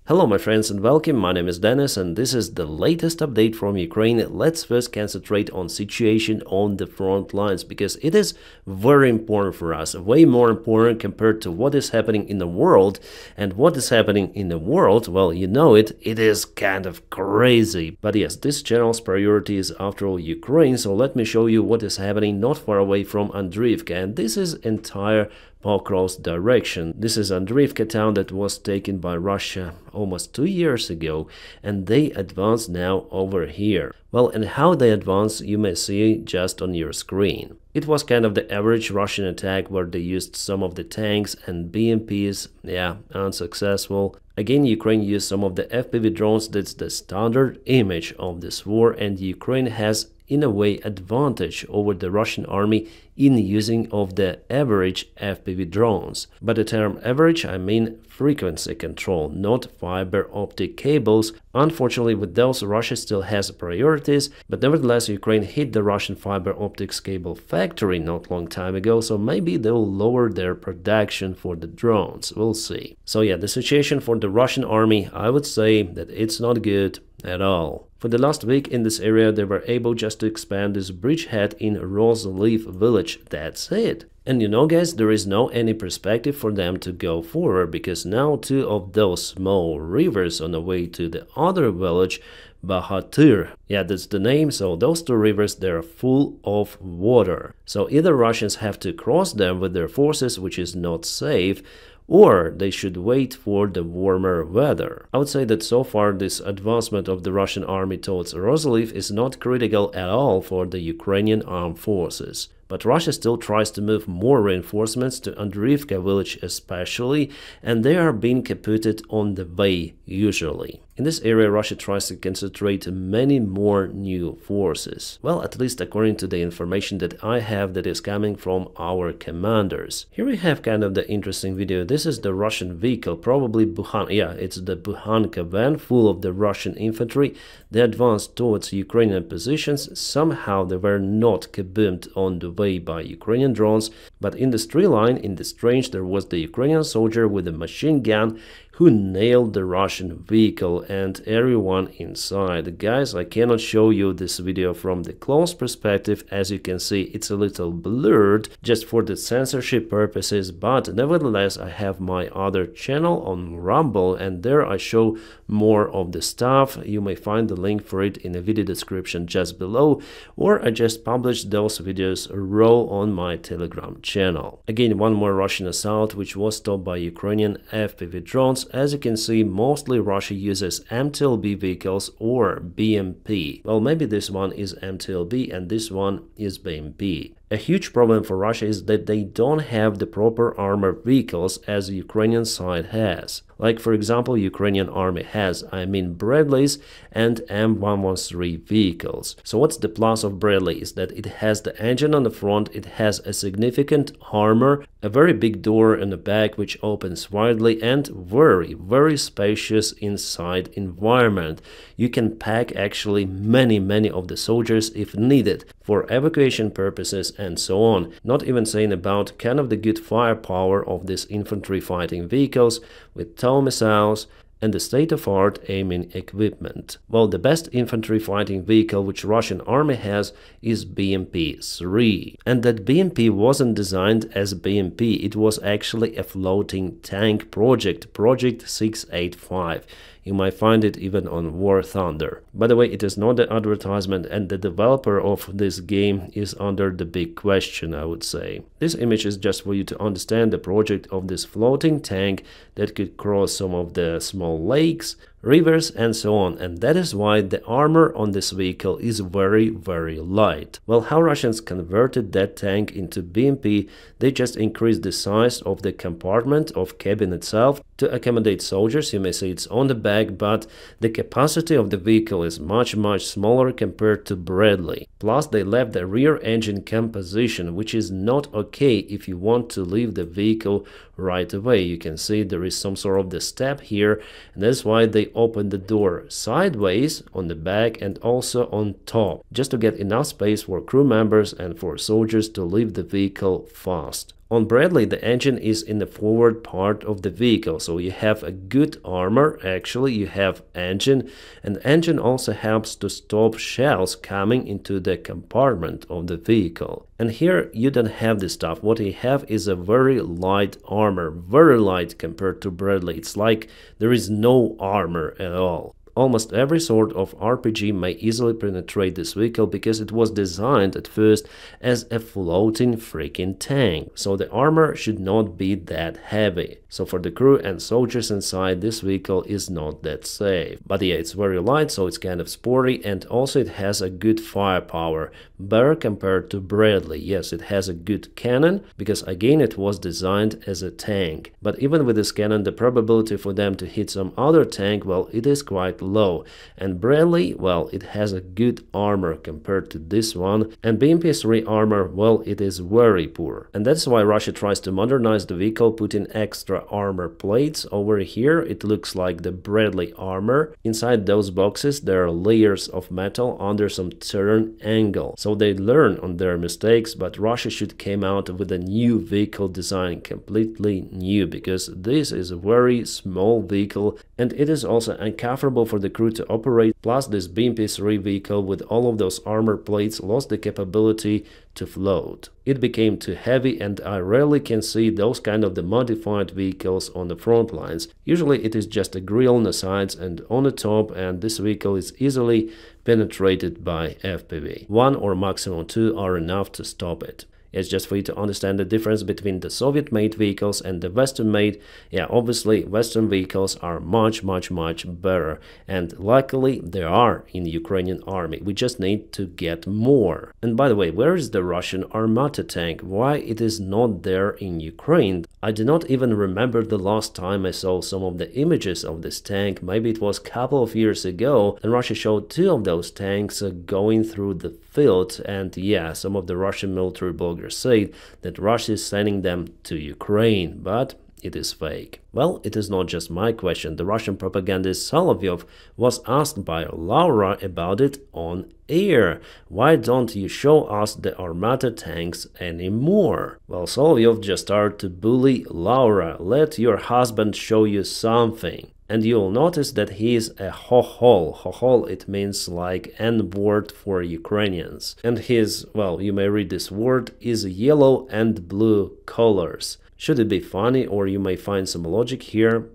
Hello my friends and welcome, my name is Dennis and this is the latest update from Ukraine. Let's first concentrate on situation on the front lines because it is very important for us, way more important compared to what is happening in the world. And what is happening in the world, well, you know it is kind of crazy. But yes, this channel's priority is after all Ukraine, so let me show you what is happening not far away from Andriivka, and this is entire Pokrovsk direction. This is Andriivka town that was taken by Russia almost 2 years ago, and they advance now over here. Well, and how they advance you may see just on your screen. It was kind of the average Russian attack where they used some of the tanks and BMPs, yeah, unsuccessful. Again, Ukraine used some of the FPV drones. That's the standard image of this war, and Ukraine has in a way advantage over the Russian army in using of the average FPV drones. By the term average I mean frequency control, not fiber optic cables. Unfortunately, with those Russia still has priorities, but nevertheless Ukraine hit the Russian fiber optics cable factory not long time ago, so maybe they'll lower their production for the drones. We'll see. So yeah, the situation for the Russian army, I would say that it's not good at all. For the last week in this area they were able just to expand this bridgehead in Rosleaf village. That's it. And you know guys, there is no any perspective for them to go forward because now two of those small rivers on the way to the other village, Bahatur, yeah, that's the name, so those two rivers, they're full of water. So either Russians have to cross them with their forces, which is not safe, or they should wait for the warmer weather. I would say that so far this advancement of the Russian army towards Rosleaf is not critical at all for the Ukrainian armed forces. But Russia still tries to move more reinforcements to Andriivka village especially, and they are being caputed on the way usually. In this area Russia tries to concentrate many more new forces. Well, at least according to the information that I have that is coming from our commanders. Here we have kind of the interesting video. This is the Russian vehicle, probably Buhan. Yeah, it's the Buhanka van full of the Russian infantry. They advanced towards Ukrainian positions. Somehow they were not kaboomed on the way by Ukrainian drones, but in the tree line, in this range, there was the Ukrainian soldier with a machine gun who nailed the Russian vehicle and everyone inside. Guys, I cannot show you this video from the close perspective. As you can see, it's a little blurred just for the censorship purposes, but nevertheless I have my other channel on Rumble and there I show more of the stuff. You may find the link for it in the video description just below, or I just published those videos raw on my Telegram channel. Again, one more Russian assault which was stopped by Ukrainian FPV drones. As you can see, mostly Russia uses MTLB vehicles or BMP. Well, maybe this one is MTLB and this one is BMP. A huge problem for Russia is that they don't have the proper armored vehicles as the Ukrainian side has. Like for example, Ukrainian army has, I mean Bradleys and M113 vehicles. So what's the plus of Bradley is that it has the engine on the front, it has a significant armor, a very big door in the back which opens widely, and very spacious inside environment. You can pack actually many of the soldiers if needed for evacuation purposes and so on. Not even saying about kind of the good firepower of these infantry fighting vehicles with TOW missiles and the state-of-art aiming equipment. Well, the best infantry fighting vehicle which Russian army has is BMP-3. And that BMP wasn't designed as BMP, it was actually a floating tank project, Project 685. You might find it even on War Thunder. By the way, it is not the advertisement, and the developer of this game is under the big question, I would say. This image is just for you to understand the project of this floating tank that could cross some of the small lakes, rivers and so on, and that is why the armor on this vehicle is very light. Well, how Russians converted that tank into BMP, they just increased the size of the compartment of cabin itself to accommodate soldiers. You may see it's on the back, but the capacity of the vehicle is much smaller compared to Bradley. Plus they left the rear engine composition, which is not okay if you want to leave the vehicle right away. You can see there is some sort of the step here, and that's why they open the door sideways on the back and also on top, just to get enough space for crew members and for soldiers to leave the vehicle fast. On Bradley, the engine is in the forward part of the vehicle, so you have a good armor. Actually, you have engine, and engine also helps to stop shells coming into the compartment of the vehicle. And here you don't have this stuff. What you have is a very light armor, very light compared to Bradley. It's like there is no armor at all. Almost every sort of RPG may easily penetrate this vehicle because it was designed at first as a floating freaking tank, so the armor should not be that heavy. So for the crew and soldiers inside, this vehicle is not that safe. But yeah, it's very light, so it's kind of sporty, and also it has a good firepower, better compared to Bradley. Yes, it has a good cannon, because again it was designed as a tank. But even with this cannon, the probability for them to hit some other tank, well, it is quite low. And Bradley, well, it has a good armor compared to this one, and BMP-3 armor, well, it is very poor. And that's why Russia tries to modernize the vehicle, putting extra armor plates. Over here it looks like the Bradley armor. Inside those boxes there are layers of metal under some turn angle, so they learn on their mistakes. But Russia should came out with a new vehicle design, completely new, because this is a very small vehicle and it is also uncomfortable for the crew to operate. Plus this BMP-3 vehicle with all of those armor plates lost the capability to float. It became too heavy, and I rarely can see those kind of the modified vehicles on the front lines. Usually it is just a grille on the sides and on the top, and this vehicle is easily penetrated by FPV. One or maximum two are enough to stop it. It's just for you to understand the difference between the Soviet-made vehicles and the Western-made. Yeah, obviously Western vehicles are much better, and luckily they are in the Ukrainian army. We just need to get more. And by the way, where is the Russian Armata tank? Why it is not there in Ukraine? I do not even remember the last time I saw some of the images of this tank. Maybe it was a couple of years ago, and Russia showed two of those tanks going through the field, and yeah, some of the Russian military bloggers said that Russia is sending them to Ukraine, but it is fake. Well, it is not just my question. The Russian propagandist Solovyov was asked by Laura about it on air. Why don't you show us the Armata tanks anymore? Well, Solovyov just started to bully Laura. Let your husband show you something. And you'll notice that he is a hohol. Hohol, it means like N-word for Ukrainians. And his, well, you may read this word, is yellow and blue colors. Should it be funny, or you may find some logic here?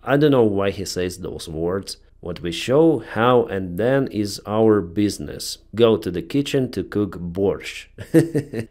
I don't know why he says those words. What we show, how, and then is our business. Go to the kitchen to cook borscht.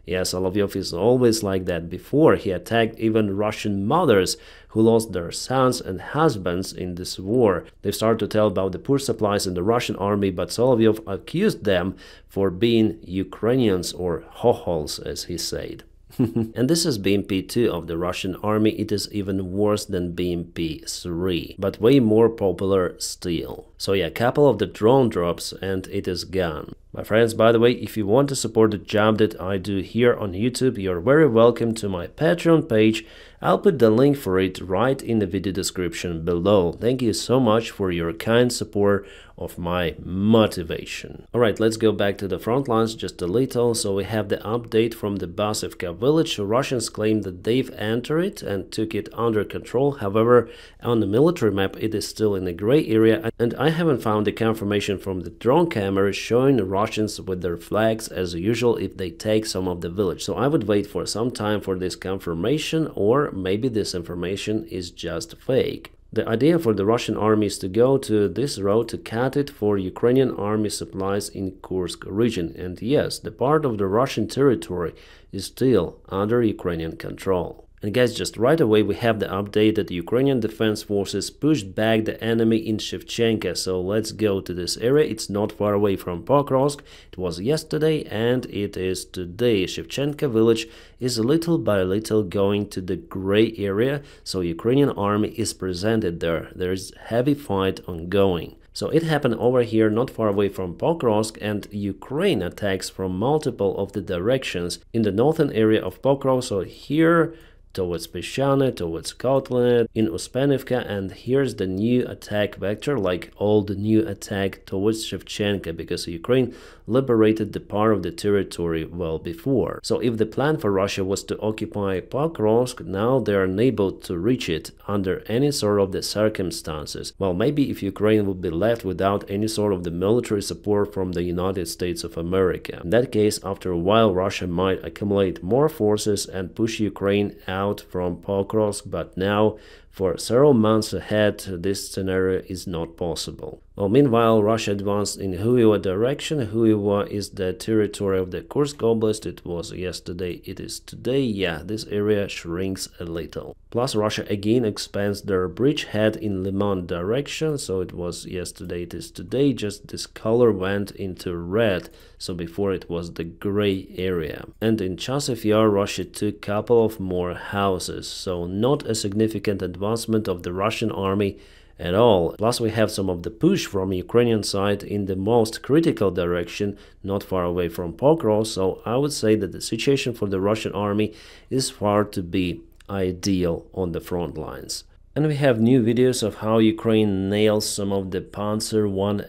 Yeah, Solovyov is always like that. Before, he attacked even Russian mothers who lost their sons and husbands in this war. They started to tell about the poor supplies in the Russian army, but Solovyov accused them for being Ukrainians, or hohols, as he said. And this is BMP-2 of the Russian army. It is even worse than BMP-3, but way more popular still. So yeah, couple of the drone drops and it is gone. My friends, by the way, if you want to support the job that I do here on YouTube, you're very welcome to my Patreon page. I'll put the link for it right in the video description below. Thank you so much for your kind support of my motivation. Alright, let's go back to the front lines just a little. So we have the update from the Basivka village. Russians claim that they've entered it and took it under control. However, on the military map it is still in a gray area, and I haven't found the confirmation from the drone cameras showing the Russians with their flags as usual if they take some of the village. So I would wait for some time for this confirmation, or maybe this information is just fake. The idea for the Russian army is to go to this road to cut it for Ukrainian army supplies in Kursk region. And yes, the part of the Russian territory is still under Ukrainian control. And guys, just right away we have the update that the Ukrainian defense forces pushed back the enemy in Shevchenka. So let's go to this area. It's not far away from Pokrovsk. It was yesterday and it is today. Shevchenka village is little by little going to the gray area. So Ukrainian army is presented there. There is heavy fight ongoing. So it happened over here not far away from Pokrovsk, and Ukraine attacks from multiple of the directions in the northern area of Pokrovsk. So here towards Peshane, towards Kotlin, in Uspenivka, and here's the new attack vector, like all the new attack towards Shevchenka, because Ukraine liberated the part of the territory well before. So if the plan for Russia was to occupy Pokrovsk, now they are unable to reach it under any sort of the circumstances. Well, maybe if Ukraine would be left without any sort of the military support from the United States of America. In that case, after a while, Russia might accumulate more forces and push Ukraine out from Pokrovsk, but now, for several months ahead, this scenario is not possible. Well, meanwhile, Russia advanced in Huiva direction. Huiva is the territory of the Kursk Oblast. It was yesterday, it is today. Yeah, this area shrinks a little. Plus, Russia again expands their bridgehead in Liman direction. So it was yesterday, it is today. Just this color went into red. So before it was the gray area. And in Chasiv Yar, Russia took a couple of more houses. So not a significant advancement of the Russian army at all. Plus, we have some of the push from Ukrainian side in the most critical direction, not far away from Pokrovsk. So I would say that the situation for the Russian army is far to be ideal on the front lines. And we have new videos of how Ukraine nails some of the Panzer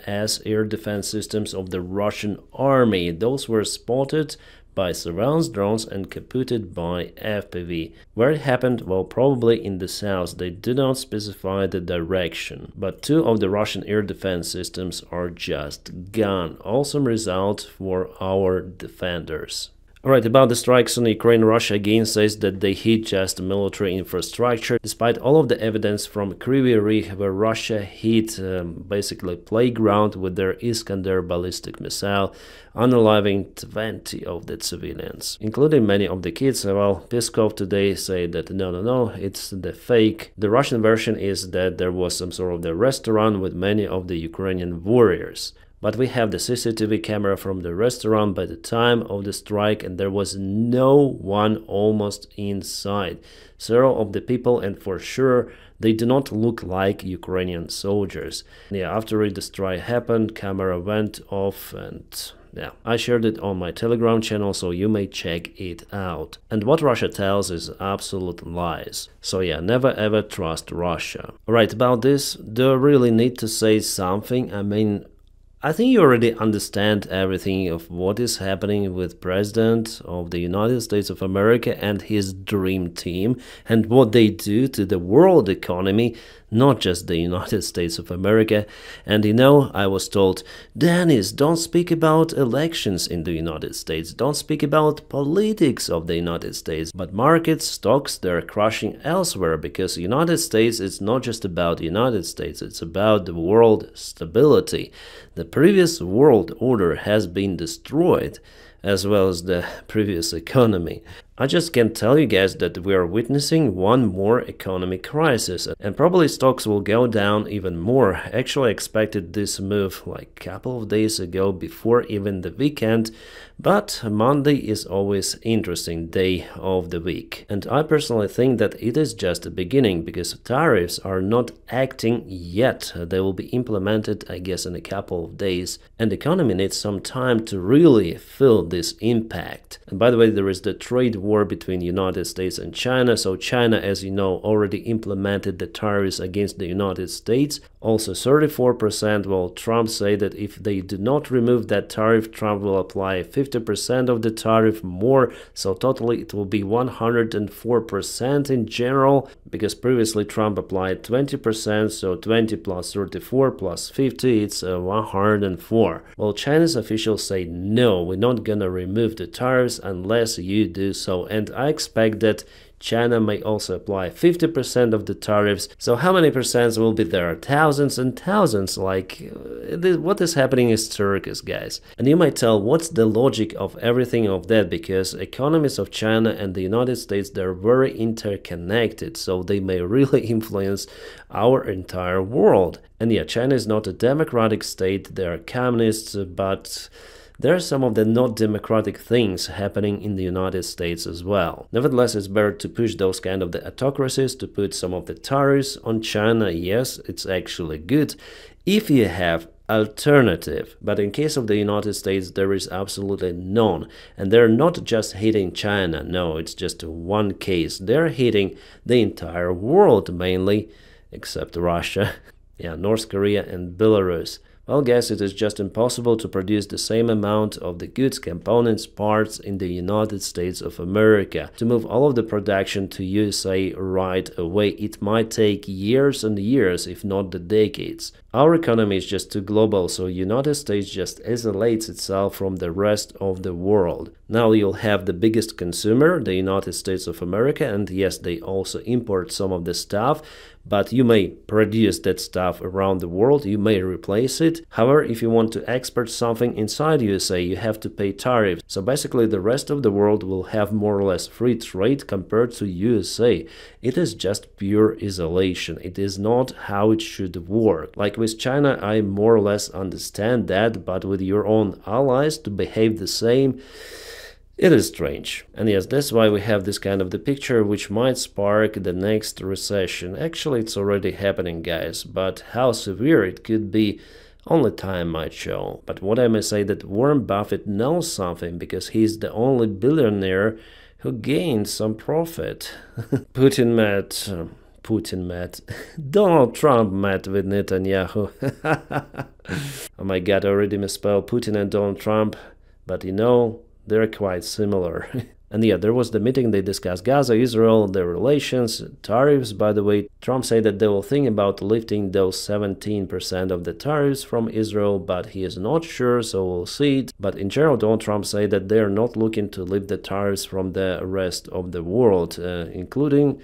IS air defense systems of the Russian army. Those were spotted by surveillance drones and caputed by FPV. Where it happened? Well, probably in the south. They do not specify the direction. But two of the Russian air defense systems are just gone. Awesome result for our defenders. Alright, about the strikes on Ukraine, Russia again says that they hit just military infrastructure, despite all of the evidence from Kryvyi Rih, where Russia hit basically playground with their Iskander ballistic missile, unaliving 20 of the civilians, including many of the kids. Well, Peskov today said that no, it's the fake. The Russian version is that there was some sort of the restaurant with many of the Ukrainian warriors. But we have the CCTV camera from the restaurant by the time of the strike, and there was no one almost inside. Several of the people, and for sure, they do not look like Ukrainian soldiers. Yeah, after the strike happened, camera went off, and yeah, I shared it on my Telegram channel, so you may check it out. And what Russia tells is absolute lies. So yeah, never ever trust Russia. Alright, about this, do I really need to say something? I mean, I think you already understand everything of what is happening with President of the United States of America and his dream team and what they do to the world economy, not just the United States of America. And you know, I was told, Dennis, don't speak about elections in the United States, don't speak about politics of the United States. But markets, stocks, they're crashing elsewhere, because the United States is not just about the United States, it's about the world stability. The previous world order has been destroyed, as well as the previous economy. I just can tell you guys that we are witnessing one more economic crisis, and probably stocks will go down even more. Actually, I expected this move like a couple of days ago, before even the weekend, but Monday is always an interesting day of the week. And I personally think that it is just the beginning, because tariffs are not acting yet. They will be implemented, I guess, in a couple of days, and the economy needs some time to really feel this impact. And by the way, there is the trade war between the United States and China. So China, as you know, already implemented the tariffs against the United States, also 34%. Well, Trump said that if they do not remove that tariff, Trump will apply 50% of the tariff more. So totally it will be 104% in general, because previously Trump applied 20%, so 20 plus 34 plus 50, it's 104. Well, China's officials say no, we're not gonna remove the tariffs unless you do so. And I expect that China may also apply 50% of the tariffs. So how many percents will be there? Thousands and thousands. Like, what is happening is circus, guys. And you might tell, what's the logic of everything of that? Because economies of China and the United States, they're very interconnected, so they may really influence our entire world. And yeah, China is not a democratic state, they are communists, but there are some of the not democratic things happening in the United States as well. Nevertheless, it's better to push those kind of the autocracies, to put some of the tariffs on China. Yes, it's actually good if you have alternative. But in case of the United States, there is absolutely none. And they're not just hitting China. No, it's just one case. They're hitting the entire world mainly, except Russia. Yeah, North Korea and Belarus. Well, guys, it is just impossible to produce the same amount of the goods, components, parts in the United States of America. To move all of the production to USA right away, it might take years and years, if not the decades. Our economy is just too global, so United States just isolates itself from the rest of the world. Now you'll have the biggest consumer, the United States of America, and yes, they also import some of the stuff, but you may produce that stuff around the world, you may replace it. However, if you want to export something inside USA, you have to pay tariffs. So basically the rest of the world will have more or less free trade compared to USA. It is just pure isolation. It is not how it should work. Like with China, I more or less understand that, but with your own allies to behave the same, it is strange. And yes, that's why we have this kind of the picture which might spark the next recession. Actually, it's already happening, guys, but how severe it could be, only time might show. But what I may say that Warren Buffett knows something, because he's the only billionaire who gained some profit. Putin met. Donald Trump met with Netanyahu. Oh my god, I already misspelled Putin and Donald Trump, but you know, they're quite similar. And yeah, there was the meeting, they discussed Gaza, Israel, their relations, tariffs. By the way, Trump said that they will think about lifting those 17% of the tariffs from Israel, but he is not sure, so we'll see it. But in general, Donald Trump said that they're not looking to lift the tariffs from the rest of the world, including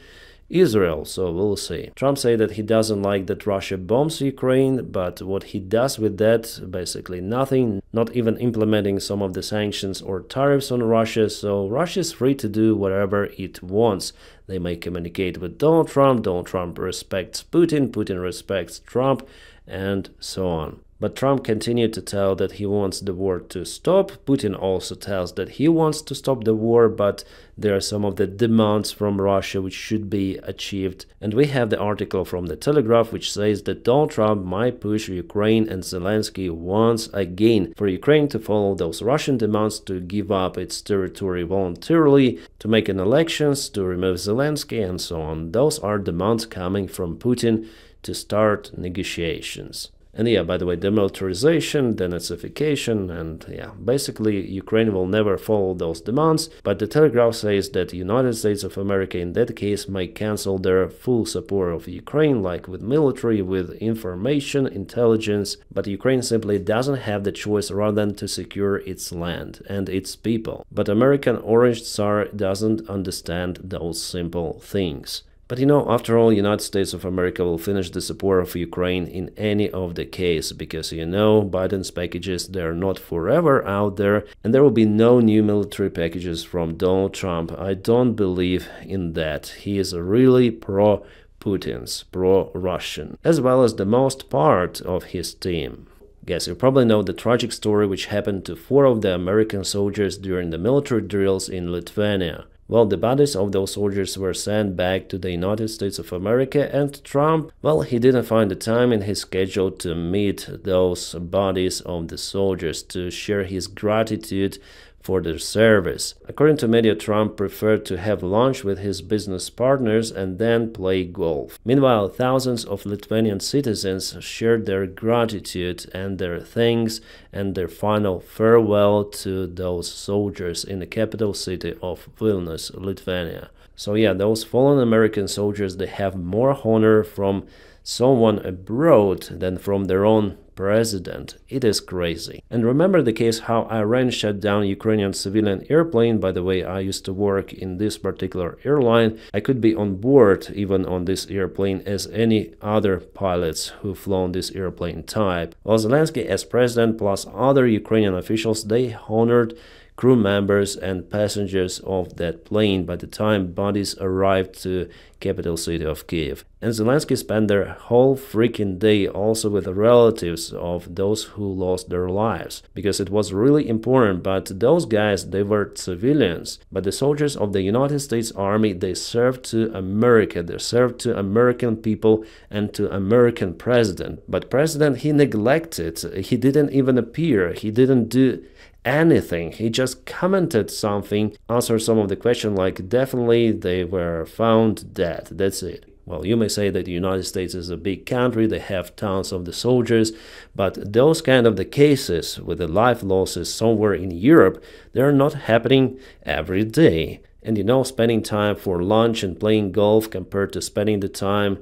Israel, so we'll see. Trump said that he doesn't like that Russia bombs Ukraine, but what he does with that, basically nothing, not even implementing some of the sanctions or tariffs on Russia, so Russia is free to do whatever it wants. They may communicate with Donald Trump respects Putin, Putin respects Trump, and so on. But Trump continued to tell that he wants the war to stop. Putin also tells that he wants to stop the war, but there are some of the demands from Russia which should be achieved. And we have the article from the Telegraph which says that Donald Trump might push Ukraine and Zelensky once again for Ukraine to follow those Russian demands to give up its territory voluntarily, to make an elections, to remove Zelensky, and so on. Those are demands coming from Putin to start negotiations. And yeah, by the way, demilitarization, denazification, and yeah, basically Ukraine will never follow those demands, but the Telegraph says that the United States of America in that case might cancel their full support of Ukraine, like with military, with information, intelligence, but Ukraine simply doesn't have the choice rather than to secure its land and its people. But American Orange Tsar doesn't understand those simple things. But you know, after all, United States of America will finish the support of Ukraine in any of the case, because you know, Biden's packages, they're not forever out there, and there will be no new military packages from Donald Trump. I don't believe in that. He is really pro-Putin's, pro-Russian, as well as the most part of his team. Guys, you probably know the tragic story which happened to 4 of the American soldiers during the military drills in Lithuania. Well, the bodies of those soldiers were sent back to the United States of America, and Trump, well, he didn't find the time in his schedule to meet those bodies of the soldiers, to share his gratitude for their service. According to media, Trump preferred to have lunch with his business partners and then play golf. Meanwhile, thousands of Lithuanian citizens shared their gratitude and their thanks and their final farewell to those soldiers in the capital city of Vilnius, Lithuania. So yeah, those fallen American soldiers, they have more honor from someone abroad than from their own president. It is crazy. And remember the case how Iran shut down Ukrainian civilian airplane. By the way, I used to work in this particular airline. I could be on board even on this airplane as any other pilots who flown this airplane type. Well, Zelensky as president plus other Ukrainian officials, they honored crew members and passengers of that plane by the time bodies arrived to capital city of Kiev. And Zelensky spent their whole freaking day also with the relatives of those who lost their lives, because it was really important. But those guys, they were civilians. But the soldiers of the United States Army, they served to America, they served to American people and to American president. But president, he neglected, he didn't even appear, he didn't do anything. He just commented something, answered some of the question like definitely they were found dead. That's it. Well, you may say that the United States is a big country, they have tons of the soldiers, but those kind of the cases with the life losses somewhere in Europe, they're not happening every day. And you know, spending time for lunch and playing golf compared to spending the time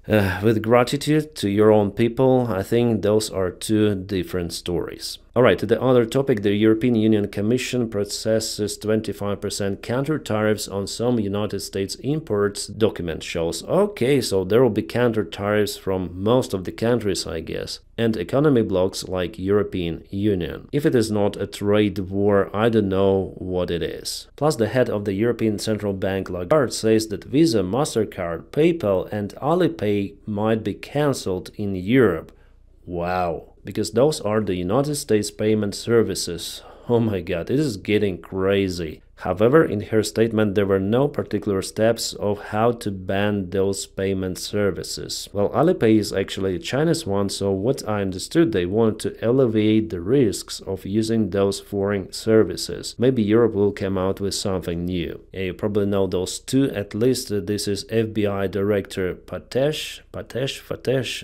with gratitude to your own people, I think those are two different stories. Alright, to the other topic, the European Union Commission processes 25% counter tariffs on some United States imports, document shows. Okay, so there will be counter tariffs from most of the countries, I guess, and economy blocs like European Union. If it is not a trade war, I don't know what it is. Plus, the head of the European Central Bank, Lagarde, says that Visa, MasterCard, PayPal and Alipay might be cancelled in Europe. Wow. Because those are the United States payment services. Oh my god, it is getting crazy. However, in her statement, there were no particular steps of how to ban those payment services. Well, Alipay is actually a Chinese one, so what I understood, they wanted to alleviate the risks of using those foreign services. Maybe Europe will come out with something new. Yeah, you probably know those two, at least this is FBI Director Fatesh,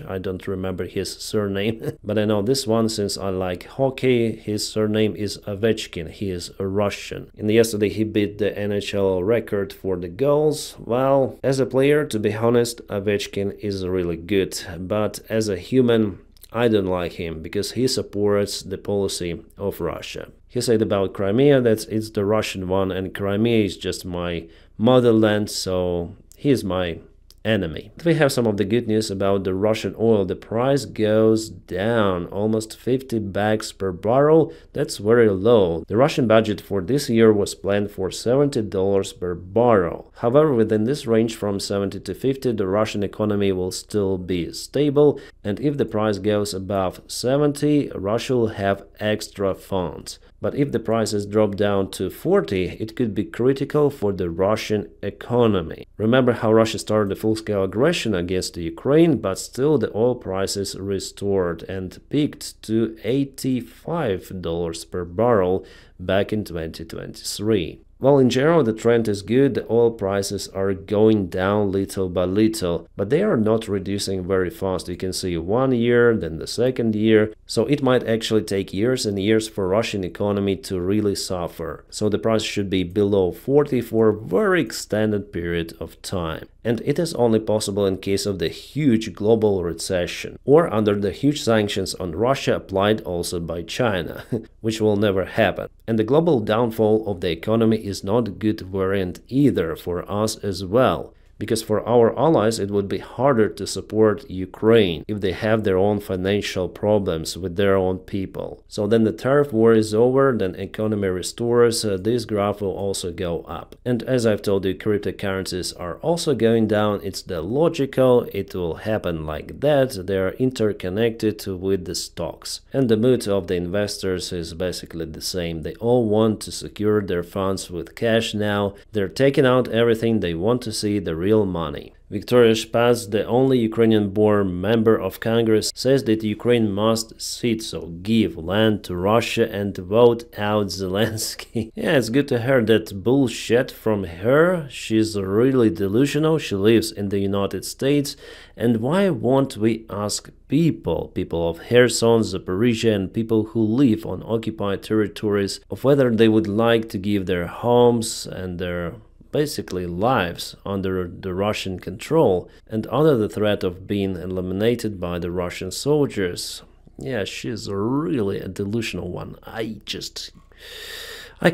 I don't remember his surname, but I know this one since I like hockey. His surname is Ovechkin, he is a Russian. And yesterday he beat the NHL record for the goals. Well, as a player, to be honest, Ovechkin is really good, but as a human, I don't like him because he supports the policy of Russia. He said about Crimea that it's the Russian one and Crimea is just my motherland, so he is my enemy. But we have some of the good news about the Russian oil. The price goes down almost 50 bucks per barrel. That's very low. The Russian budget for this year was planned for $70 per barrel. However, within this range from 70 to 50, the Russian economy will still be stable, and if the price goes above 70, Russia will have extra funds. But if the prices drop down to 40, it could be critical for the Russian economy. Remember how Russia started the full-scale aggression against the Ukraine, but still the oil prices restored and peaked to $85 per barrel back in 2023. Well, in general, the trend is good. The oil prices are going down little by little, but they are not reducing very fast. You can see 1 year, then the second year. So it might actually take years and years for Russian economy to really suffer. So the price should be below 40 for a very extended period of time. And it is only possible in case of the huge global recession or under the huge sanctions on Russia applied also by China, which will never happen. And the global downfall of the economy is not a good variant either for us as well. Because for our allies, it would be harder to support Ukraine if they have their own financial problems with their own people. So then the tariff war is over, then economy restores, this graph will also go up. And as I've told you, cryptocurrencies are also going down. It's the logical, it will happen like that. They are interconnected with the stocks. And the mood of the investors is basically the same. They all want to secure their funds with cash now. They're taking out everything, they want to see the real money. Victoria Spaz, the only Ukrainian-born member of Congress, says that Ukraine must cede, so give land to Russia and vote out Zelensky. Yeah, it's good to hear that bullshit from her. She's really delusional. She lives in the United States. And why won't we ask people of Kherson, Zaporizhia, and people who live on occupied territories of whether they would like to give their homes and their basically lives under the Russian control and under the threat of being eliminated by the Russian soldiers. Yeah, she's really a delusional one. I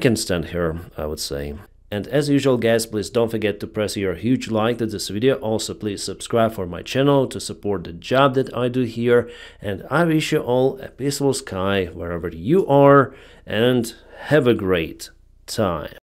can't stand her, I would say. And as usual guys, please don't forget to press your huge like to this video. Also please subscribe for my channel to support the job that I do here. And I wish you all a peaceful sky wherever you are, and have a great time.